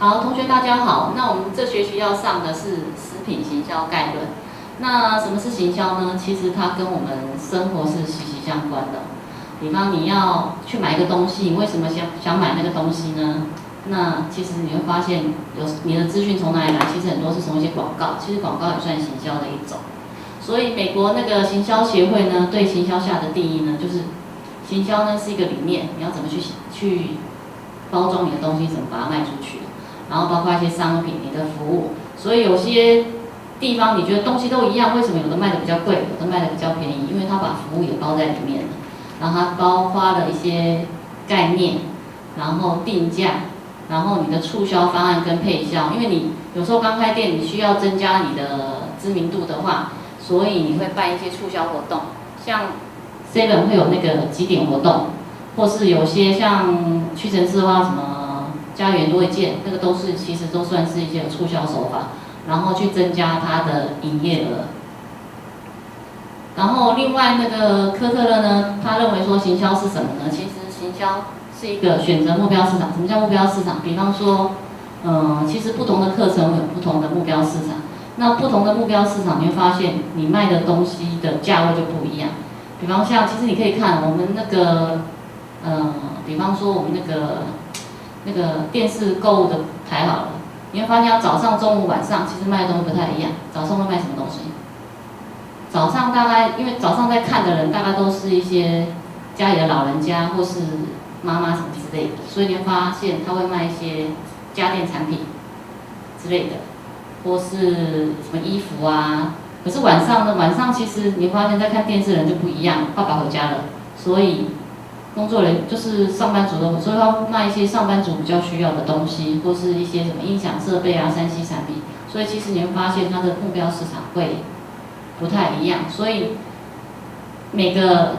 好，同学大家好。那我们这学期要上的是食品行销概论。那什么是行销呢？其实它跟我们生活是息息相关的。比方你要去买一个东西，你为什么想买那个东西呢？那其实你会发现，你的资讯从哪里来？其实很多是从一些广告，其实广告也算行销的一种。所以美国那个行销协会呢，对行销下的定义呢，就是行销呢是一个理念，你要怎么去包装你的东西，怎么把它卖出去。然后包括一些商品、你的服务，所以有些地方你觉得东西都一样，为什么有的卖的比较贵，有的卖的比较便宜？因为它把服务也包在里面了，然后它包括了一些概念，然后定价，然后你的促销方案跟配销。因为你有时候刚开店，你需要增加你的知名度的话，所以你会办一些促销活动，像 Seven 会有那个集点活动，或是有些像屈臣氏的话什么。家园多一件，那个其实都算是一些促销手法，然后去增加它的营业额。然后另外那个科特勒呢，他认为说行销是什么呢？其实行销是一个选择目标市场。什么叫目标市场？比方说，其实不同的课程有不同的目标市场。那不同的目标市场，你会发现你卖的东西的价位就不一样。比方像，其实你可以看我们那个，比方说我们那个电视购物的台好了，你会发现早上、中午、晚上其实卖的东西不太一样。早上会卖什么东西？早上大概因为早上在看的人大概都是一些家里的老人家或是妈妈什么之类的，所以你会发现他会卖一些家电产品之类的，或是什么衣服啊。可是晚上呢？晚上其实你会发现在看电视的人就不一样，爸爸回家了，所以。工作人员就是上班族的，所以要卖一些上班族比较需要的东西，或是一些什么音响设备啊、3C 产品。所以其实你会发现它的目标市场会不太一样。所以每个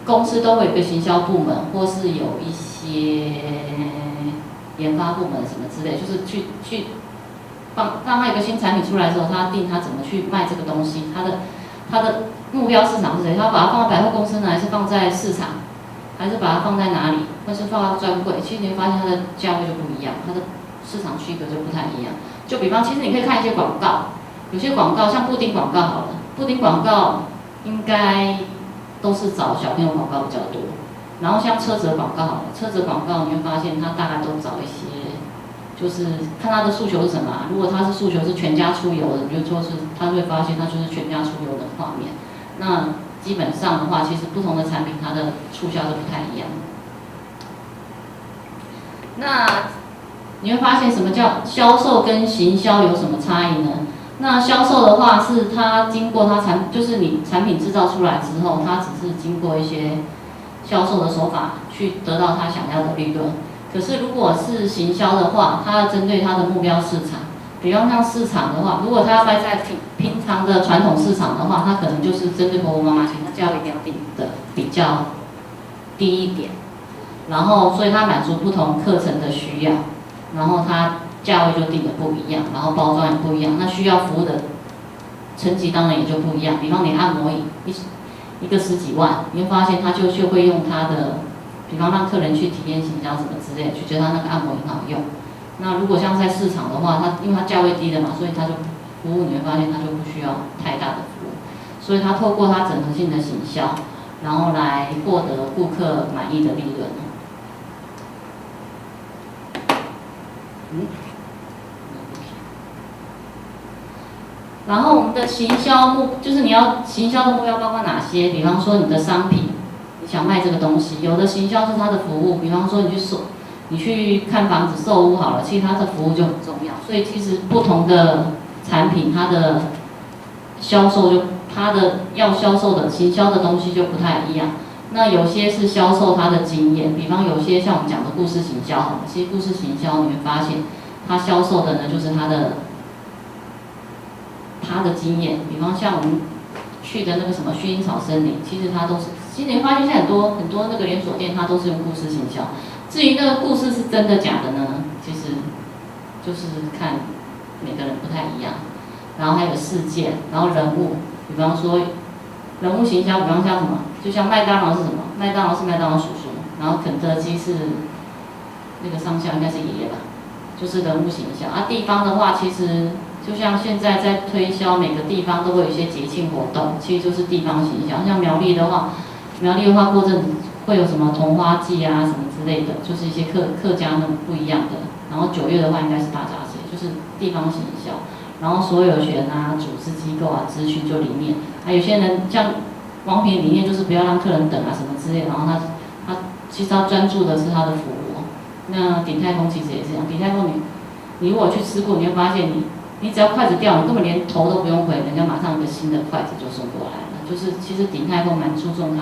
公司都会有一个行销部门，或是有一些研发部门什么之类，就是去当它有个新产品出来的时候，他定他怎么去卖这个东西，它的目标市场是谁？他把它放在百货公司呢，还是放在市场？还是把它放在哪里，或是放到专柜，其实你会发现它的价位就不一样，它的市场区隔就不太一样。就比方，其实你可以看一些广告，有些广告像布丁广告好了，布丁广告应该都是找小朋友广告比较多。然后像车子的广告好了，车子的广告你会发现它大概都找一些，就是看它的诉求是什么啊。如果它是诉求是全家出游的，比如说是他会发现它就是全家出游的画面，那。基本上的话，其实不同的产品它的促销都不太一样。那你会发现什么叫销售跟行销有什么差异呢？那销售的话是它经过就是你产品制造出来之后，它只是经过一些销售的手法去得到它想要的利润。可是如果是行销的话，它要针对它的目标市场。比方像市场的话，如果它要摆在平常的传统市场的话，它可能就是针对婆婆妈妈型，它价位一定要定的比较低一点，然后所以它满足不同课程的需要，然后它价位就定的不一样，然后包装也不一样，那需要服务的层级当然也就不一样。比方你按摩椅一个10几万，你会发现它就会用它的，比方让客人去体验行销什么之类的，去觉得它那个按摩椅很好用。那如果像在市场的话，因为它价位低的嘛，所以它就服务你会发现它就不需要太大的服务，所以它透过它整合性的行销，然后来获得顾客满意的利润。然后我们的行销就是你要行销的目标包括哪些？比方说你的商品，你想卖这个东西，有的行销是它的服务，比方说你去看房子售屋好了，其实它的服务就很重要。所以其实不同的产品，它的销售它的要销售的行销的东西就不太一样。那有些是销售它的经验，比方有些像我们讲的故事行销好了，其实故事行销你会发现，它销售的呢就是它的经验。比方像我们去的那个什么薰衣草森林，其实它都是，其实你会发现现在很多那个连锁店它都是用故事行销。至于那个故事是真的假的呢？其实就是看每个人不太一样。然后还有事件，然后人物，比方说人物行销，比方像什么，就像麦当劳是什么？麦当劳是麦当劳叔叔，然后肯德基是那个上校应该是爷爷吧，就是人物行销啊。地方的话，其实就像现在在推销，每个地方都会有一些节庆活动，其实就是地方行销。像苗栗的话过阵子会有什么桐花季啊什么之类的，就是一些客家那种不一样的。然后9月的话应该是大闸蟹，就是地方行销。然后所有权啊、组织机构啊、资讯就里面。啊，有些人像王品理念就是不要让客人等啊什么之类的，然后他其实他专注的是他的服务。那鼎泰丰其实也是这样，鼎泰丰你如果去吃过，你会发现你只要筷子掉，你根本连头都不用回，人家马上一个新的筷子就送过来了。就是其实鼎泰丰蛮注重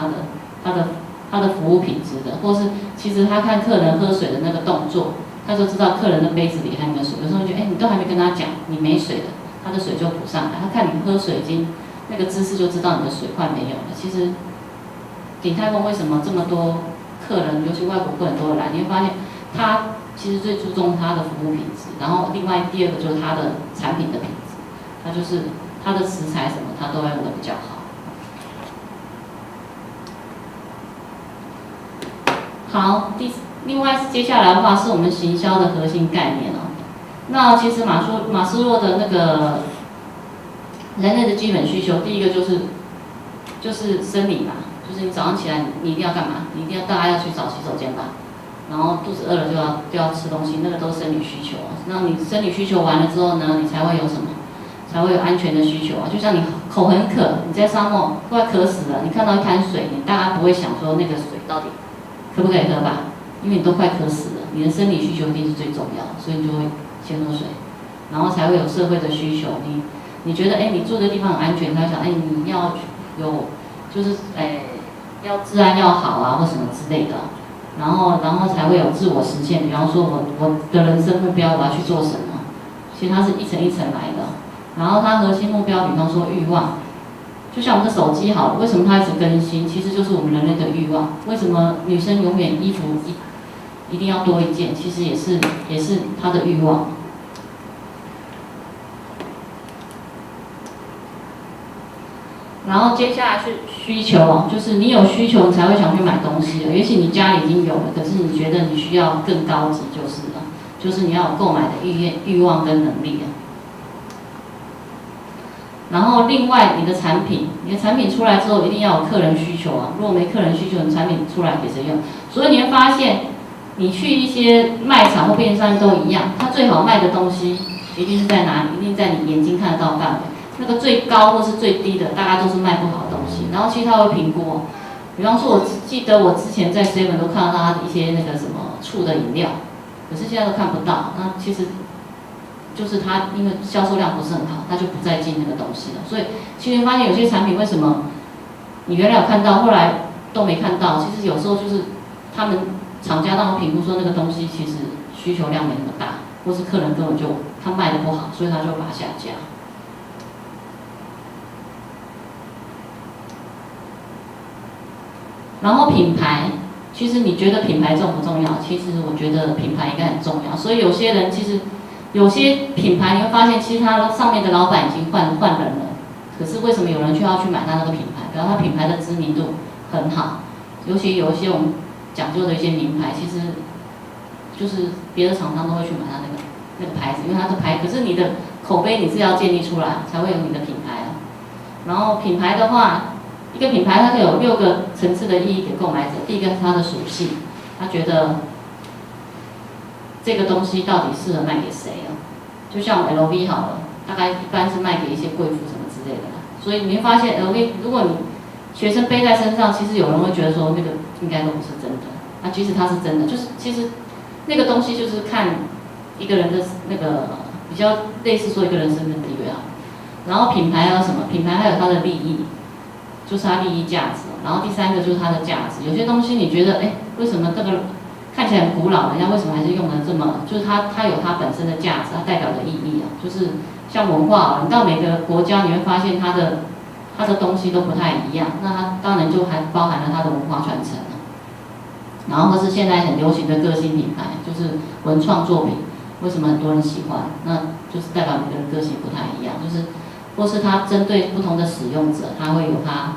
他的服务品质的，或是其实他看客人喝水的那个动作，他就知道客人的杯子里还有没有水。有时候觉得，你都还没跟他讲你没水了，他的水就补上来。他看你喝水已经那个姿势就知道你的水快没有了。其实鼎泰丰为什么这么多客人，尤其外国客人都会来，你会发现他其实最注重他的服务品质，然后另外第二个就是他的产品的品质，他就是他的食材什么他都要用的比较好。好，另外接下来的话是我们行销的核心概念哦。那其实马斯洛的那个人类的基本需求，第一个就是生理嘛，就是你早上起来你一定要干嘛？你一定要大家要去找洗手间吧，然后肚子饿了就要吃东西，那个都是生理需求啊。那你生理需求完了之后呢，你才会有什么？才会有安全的需求啊。就像你口很渴，你在沙漠快渴死了，你看到一滩水，你大家不会想说那个水到底可不可以喝吧？因为你都快渴死了，你的生理需求一定是最重要的，所以你就会先喝水，然后才会有社会的需求。你觉得你住的地方很安全，他会想你要有就是要治安要好啊或什么之类的，然后才会有自我实现。比方说我的人生目标我要去做什么，其实它是一层一层来的。然后它核心目标，比方说欲望。就像我们的手机好了，为什么它一直更新？其实就是我们人类的欲望。为什么女生永远衣服一定要多一件？其实也是她的欲望。然后接下来是需求，就是你有需求，你才会想去买东西的。也许你家里已经有了，可是你觉得你需要更高级，就是你要有购买的欲望跟能力。然后另外你的产品出来之后，一定要有客人需求啊。如果没客人需求，你产品出来给谁用？所以你会发现，你去一些卖场或便利商店都一样，它最好卖的东西一定是在哪里？一定在你眼睛看得到范围。那个最高或是最低的，大概都是卖不好的东西。然后其实它会评估，比方说，我记得我之前在 7都看到它一些那个什么醋的饮料，可是现在都看不到。那其实就是它因为销售量不是很好，它就不再进那个东西了。所以其实发现有些产品为什么你原来有看到，后来都没看到？其实有时候就是他们厂家让我评估说那个东西其实需求量没那么大，或是客人根本就他卖的不好，所以他就把它下架。然后品牌，其实你觉得品牌重不重要？其实我觉得品牌应该很重要。所以有些人其实有些品牌你会发现，其实它上面的老板已经换人了，可是为什么有人却要去买它那个品牌？比如它品牌的知名度很好，尤其有一些我们讲究的一些名牌，其实就是别的厂商都会去买它那个牌子，因为它的牌，可是你的口碑你是要建立出来，才会有你的品牌啊。然后品牌的话，一个品牌它可以有6个层次的意义给购买者。第一个是它的属性，他觉得这个东西到底适合卖给谁啊？就像 LV 好了，大概一般是卖给一些贵妇什么之类的啦。所以你会发现 LV， 如果你学生背在身上，其实有人会觉得说那个应该都不是真的。那即使它是真的，就是其实那个东西就是看一个人的那个比较类似说一个人身份地位啊。然后品牌还有什么？品牌还有它的利益，就是它利益价值。然后第3个就是它的价值。有些东西你觉得为什么这个看起来很古老，人家为什么还是用的这么？就是它有它本身的价值，它代表的意义啊。就是像文化，你到每个国家你会发现它的东西都不太一样，那它当然就还包含了它的文化传承了。然后或是现在很流行的个性品牌，就是文创作品，为什么很多人喜欢？那就是代表每个人个性不太一样，就是或是它针对不同的使用者，它会有它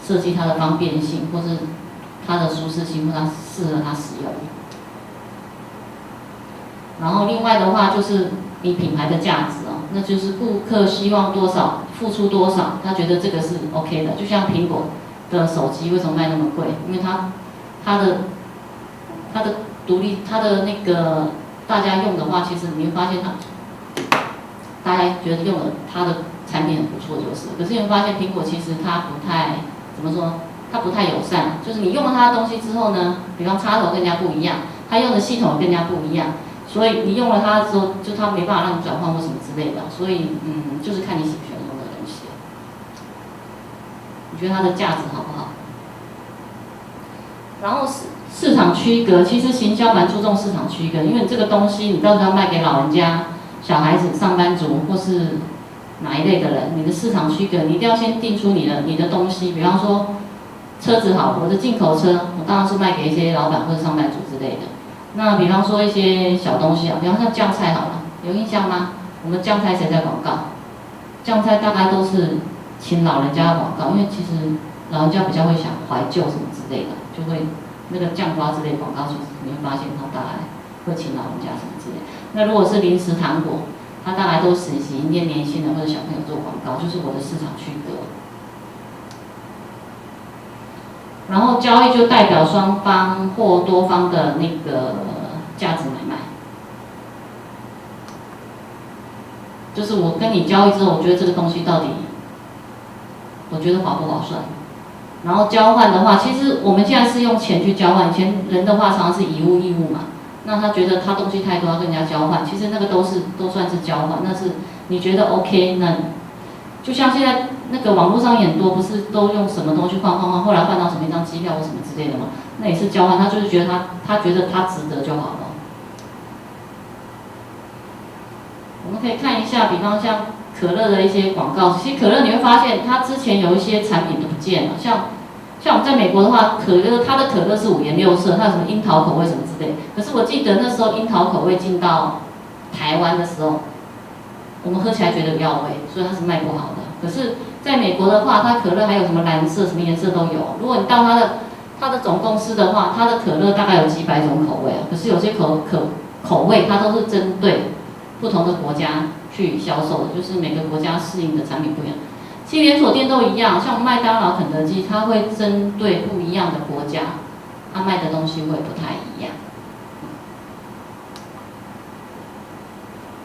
设计它的方便性，或是它的舒适性，或它适合它使用。然后另外的话就是你品牌的价值哦，那就是顾客希望多少付出多少，他觉得这个是 OK 的。就像苹果的手机为什么卖那么贵？因为它的独立，它的那个大家用的话，其实你会发现大家觉得用了它的产品很不错就是，可是你会发现苹果其实它不太怎么说，它不太友善，就是你用了它的东西之后呢，比方插头跟人家不一样，它用的系统跟人家不一样。所以你用了它之后，就它没办法让你转换或什么之类的，所以就是看你喜不喜欢用的东西。你觉得它的价值好不好？然后市场区隔，其实行销蛮注重市场区隔，因为你这个东西你到底要卖给老人家、小孩子、上班族或是哪一类的人，你的市场区隔你一定要先定出你的东西。比方说车子好，我的进口车，我当然是卖给一些老板或者上班族之类的。那比方说一些小东西啊，比方像酱菜好了，有印象吗？我们酱菜谁在广告？酱菜大概都是请老人家的广告，因为其实老人家比较会想怀旧什么之类的，就会那个酱瓜之类的广告，其实你会发现他大概会请老人家什么之类的。那如果是零食糖果，它大概都是迎接年轻人或者小朋友做广告，就是我的市场区隔。然后交易就代表双方或多方的那个价值买卖，就是我跟你交易之后，我觉得这个东西到底，我觉得划不划算。然后交换的话，其实我们现在是用钱去交换，以前人的话常常是以物易物嘛。那他觉得他东西太多要跟人家交换，其实那个都算是交换，那是你觉得 OK 那。就像现在那个网络上也很多，不是都用什么东西换，后来换到什么一张机票或什么之类的嘛？那也是交换，他就是觉得他觉得他值得就好了。我们可以看一下，比方像可乐的一些广告，其实可乐你会发现它之前有一些产品都不见了，像我们在美国的话，它的可乐是五颜六色，它有什么樱桃口味什么之类。可是我记得那时候樱桃口味进到台湾的时候，我们喝起来觉得不要味，所以它是卖不好的。可是在美国的话，它可乐还有什么蓝色、什么颜色都有。如果你到它的总公司的话，它的可乐大概有几百种口味啊。可是有些口味它都是针对不同的国家去销售的，就是每个国家适应的产品不一样。其实连锁店都一样，像麦当劳、肯德基，它会针对不一样的国家，它卖的东西会不太一样。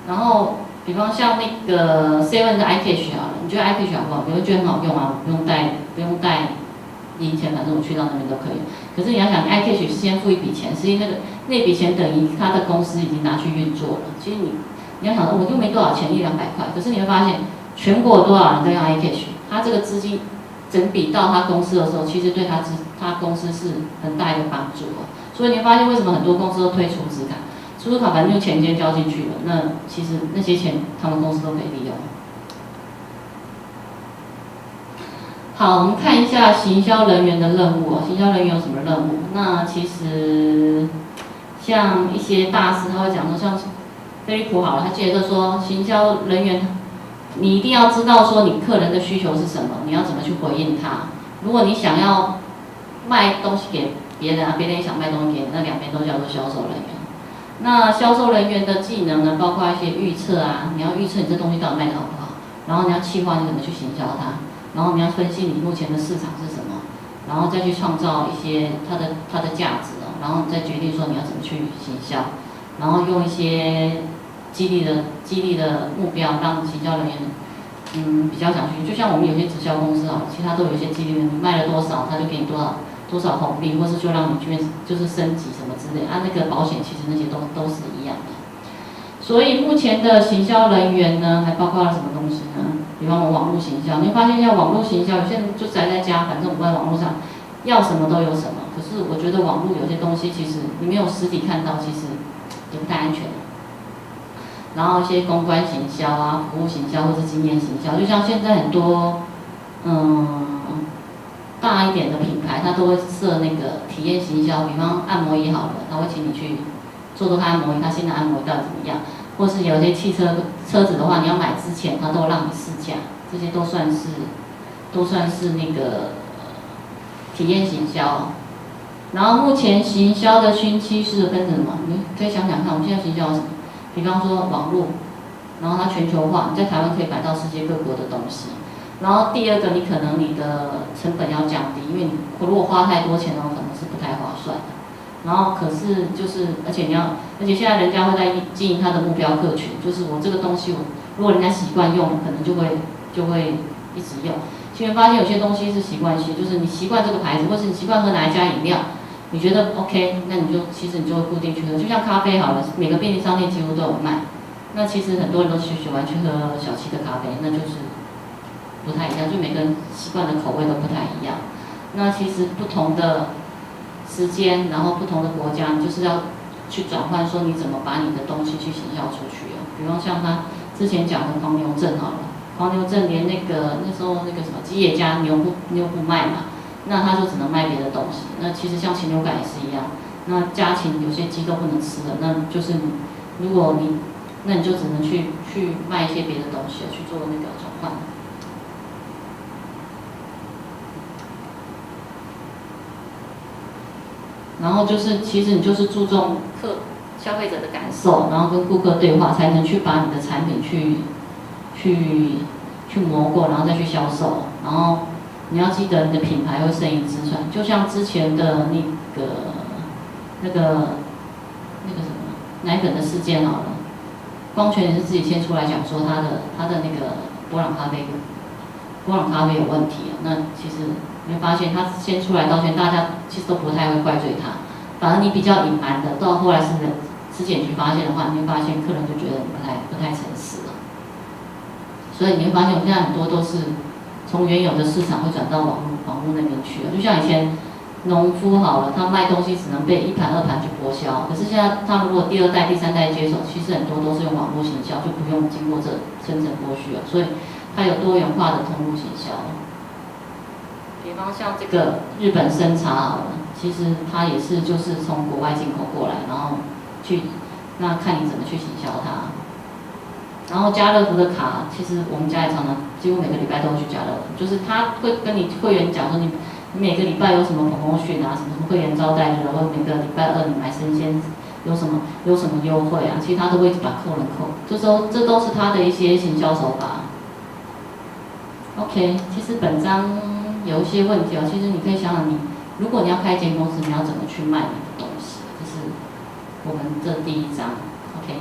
然后。比方像那个 Seven 的 iCash 好了，你觉得 iCash 好不好？你会觉得很好用啊，不用带零钱，反正我去到那边都可以。可是你要想 ，iCash 是先付一笔钱，实际那笔钱等于他的公司已经拿去运作了。其实你要想说，我又没多少钱，100-200块，可是你会发现全国有多少人在用 iCash， 他这个资金整笔到他公司的时候，其实对他公司是很大一个帮助哦。所以你会发现为什么很多公司都推储值卡？储值卡反正就钱先交进去了，那其实那些钱他们公司都可以利用。好，我们看一下行销人员的任务哦。行销人员有什么任务？那其实像一些大师他会讲说，像飞利浦好了，他接着说，行销人员你一定要知道说你客人的需求是什么，你要怎么去回应他。如果你想要卖东西给别人啊，别人也想卖东西给你，那两边都叫做销售人员。那销售人员的技能呢，包括一些预测啊，你要预测你这东西到底卖得好不好，然后你要计划你怎么去行销它，然后你要分析你目前的市场是什么，然后再去创造一些它的价值哦，然后你再决定说你要怎么去行销，然后用一些激励的目标，让行销人员比较想去，就像我们有些直销公司啊，其他都有一些激励的，你卖了多少，他就给你多少红利，或是就让你就是升级什么之类啊，那个保险其实那些都是一样的。所以目前的行销人员呢，还包括了什么东西呢？比方我网络行销，你会发现像网络行销，有些人就宅在家，反正我在网络上要什么都有什么。可是我觉得网络有些东西其实你没有实体看到，其实也不太安全。然后一些公关行销啊、服务行销或是经验行销，就像现在很多大一点的品牌，它都会设那个体验行销，比方按摩椅好了，他会请你去做看按摩椅，它新的按摩椅到底怎么样？或是有些车子的话，你要买之前，它都让你试驾，这些都算是那个体验行销。然后目前行销的新趋势分成什么？你可以想想看，我们现在行销有什么？比方说网络，然后它全球化，你在台湾可以买到世界各国的东西。然后第二个，你可能你的成本要降低，因为你如果花太多钱的话，可能是不太划算的。然后可是就是，而且现在人家会在经营他的目标客群，就是我这个东西如果人家习惯用，可能就会一直用。其实发现有些东西是习惯性，就是你习惯这个牌子，或是你习惯喝哪一家饮料，你觉得 OK， 那其实你就会固定去喝。就像咖啡好了，每个便利商店几乎都有卖。那其实很多人都喜欢去喝小七的咖啡，那就是不太一样，就每个人习惯的口味都不太一样。那其实不同的时间，然后不同的国家，你就是要去转换，说你怎么把你的东西去行销出去啊？比方像他之前讲的黄牛症好了，黄牛症连那时候那个什么吉野家牛不卖嘛，那他就只能卖别的东西。那其实像禽流感也是一样，那家禽有些鸡都不能吃了，那就是那你就只能去卖一些别的东西去做那个转换。然后就是，其实你就是注重消费者的感受，然后跟顾客对话，才能去把你的产品去磨过，然后再去销售。然后你要记得你的品牌会盛名之传，就像之前的那个什么奶粉的事件好了，光泉也是自己先出来讲说他的那个波朗咖啡有问题啊。那其实你会发现他先出来道歉，大家其实都不太会怪罪他，反而你比较隐瞒的，到后来是质检局发现的话，你会发现客人就觉得你不太诚实了。所以你会发现，我们现在很多都是从原有的市场会转到网络那边去了。就像以前农夫好了，他卖东西只能被一盘二盘去剥销，可是现在他如果第二代、第三代接手，其实很多都是用网络行销，就不用经过这层层剥削了。所以它有多元化的通路行销。比方像这个日本生茶好了，其实它也是就是从国外进口过来，然后那看你怎么去行销它。然后家乐福的卡，其实我们家也常常几乎每个礼拜都会去家乐福，就是他会跟你会员讲说你每个礼拜有什么 promotion 啊，什么会员招待日，或者每个礼拜二你买生鲜有什么优惠啊，其实他都会把客人扣，这都是他的一些行销手法。OK， 其实本章有一些问题哦，其实你可以想想如果你要开一间公司，你要怎么去卖你的东西，这是我们这第一章。OK。